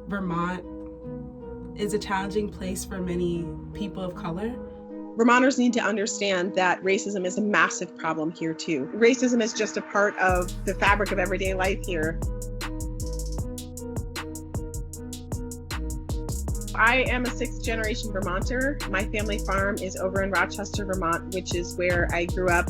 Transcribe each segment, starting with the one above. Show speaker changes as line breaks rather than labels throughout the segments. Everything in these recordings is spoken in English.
Vermont is a challenging place for many people of color.
Vermonters need to understand that racism is a massive problem here too. Racism is just a part of the fabric of everyday life here. I am a sixth generation Vermonter. My family farm is over in Rochester, Vermont, which is where I grew up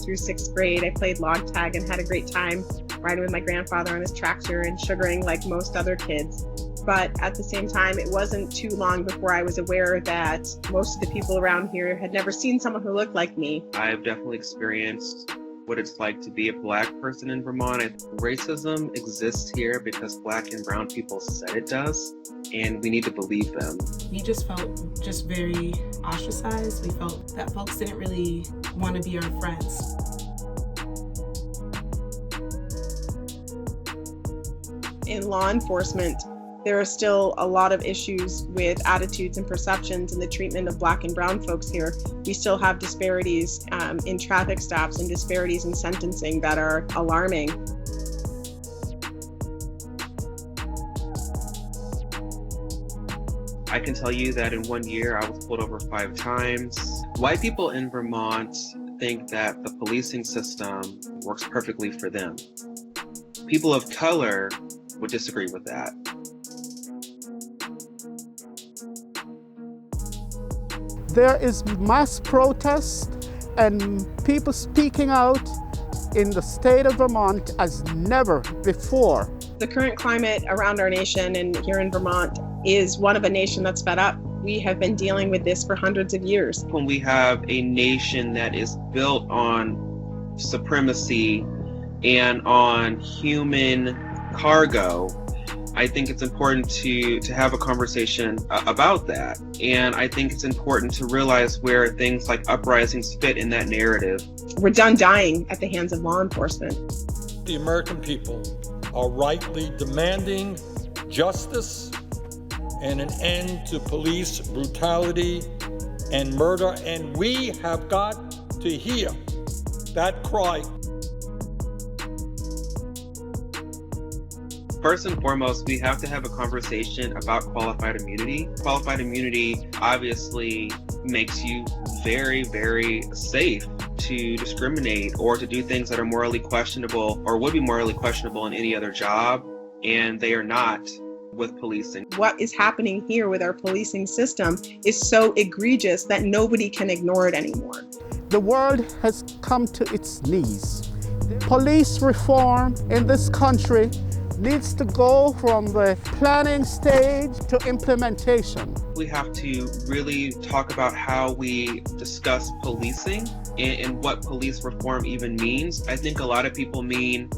through sixth grade. I played log tag and had a great time riding with my grandfather on his tractor and sugaring like most other kids. But at the same time, it wasn't too long before I was aware that most of the people around here had never seen someone who looked like me.
I've definitely experienced what it's like to be a Black person in Vermont. Racism exists here because Black and brown people said it does, and we need to believe them.
We just felt very ostracized. We felt that folks didn't really want to be our friends.
In law enforcement, there are still a lot of issues with attitudes and perceptions and the treatment of Black and brown folks here. We still have disparities in traffic stops and disparities in sentencing that are alarming.
I can tell you that in 1 year, I was pulled over 5 times. White people in Vermont think that the policing system works perfectly for them. People of color would disagree with that.
There is mass protest and people speaking out in the state of Vermont as never before.
The current climate around our nation and here in Vermont is one of a nation that's fed up. We have been dealing with this for hundreds of years.
When we have a nation that is built on supremacy and on human cargo, I think it's important to have a conversation about that. And I think it's important to realize where things like uprisings fit in that narrative.
We're done dying at the hands of law enforcement.
The American people are rightly demanding justice and an end to police brutality and murder, and we have got to hear that cry.
First and foremost, we have to have a conversation about qualified immunity. Qualified immunity obviously makes you very, very safe to discriminate or to do things that are morally questionable or would be morally questionable in any other job, and they are not with policing.
What is happening here with our policing system is so egregious that nobody can ignore it anymore.
The world has come to its knees. Police reform in this country needs to go from the planning stage to implementation.
We have to really talk about how we discuss policing and what police reform even means. I think a lot of people mean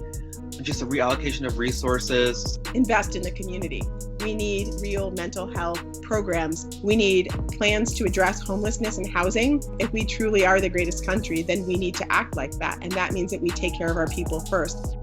just a reallocation of resources.
Invest in the community. We need real mental health programs. We need plans to address homelessness and housing. If we truly are the greatest country, then we need to act like that. And that means that we take care of our people first.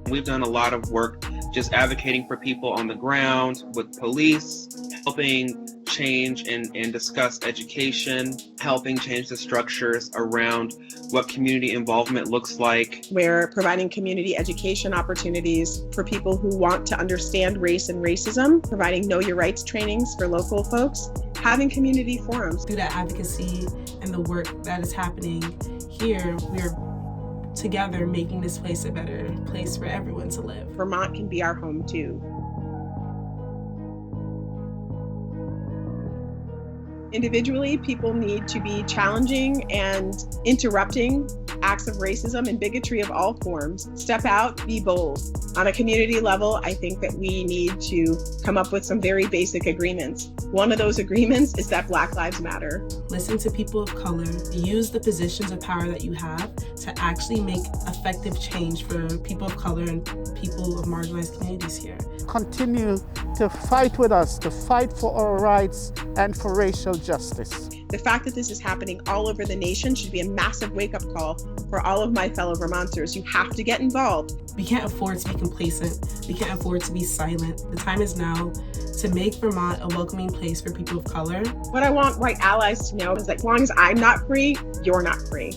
We've done a lot of work just advocating for people on the ground with police, helping change and discuss education, helping change the structures around what community involvement looks like.
We're providing community education opportunities for people who want to understand race and racism, providing Know Your Rights trainings for local folks, having community forums.
Through that advocacy and the work that is happening here, we're together making this place a better place for everyone to live.
Vermont can be our home too. Individually, people need to be challenging and interrupting acts of racism and bigotry of all forms. Step out, be bold. On a community level, I think that we need to come up with some very basic agreements. One of those agreements is that Black Lives Matter.
Listen to people of color, use the positions of power that you have to actually make effective change for people of color and people of marginalized communities here.
Continue to fight with us, to fight for our rights and for racial justice.
The fact that this is happening all over the nation should be a massive wake-up call for all of my fellow Vermonters. You have to get involved.
We can't afford to be complacent. We can't afford to be silent. The time is now to make Vermont a welcoming place for people of color.
What I want white allies to know is that as long as I'm not free, you're not free.